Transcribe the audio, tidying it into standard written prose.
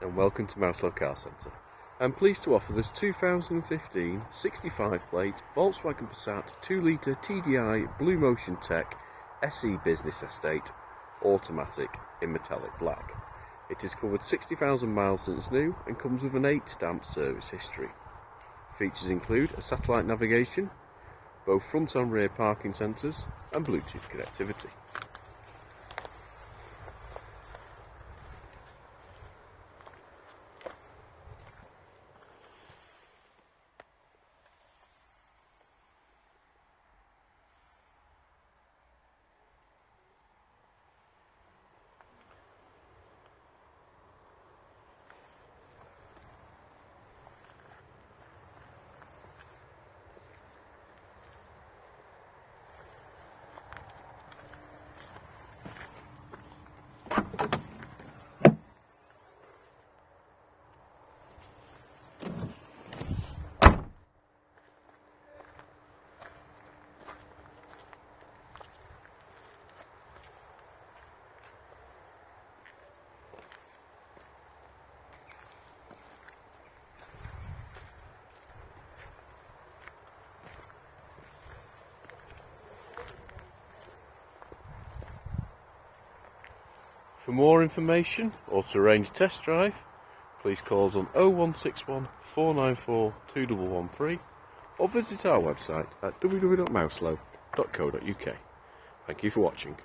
and welcome to Mouselow Car Centre. I'm pleased to offer this 2015 65 plate Volkswagen Passat 2 litre TDI BlueMotion Tech SE Business Estate automatic in metallic black. It has covered 60,000 miles since new and comes with an 8-stamp service history. Features include a satellite navigation, both front and rear parking sensors and Bluetooth connectivity. For more information or to arrange a test drive, please call us on 0161 494 2113 or visit our website at www.mouselow.co.uk. Thank you for watching.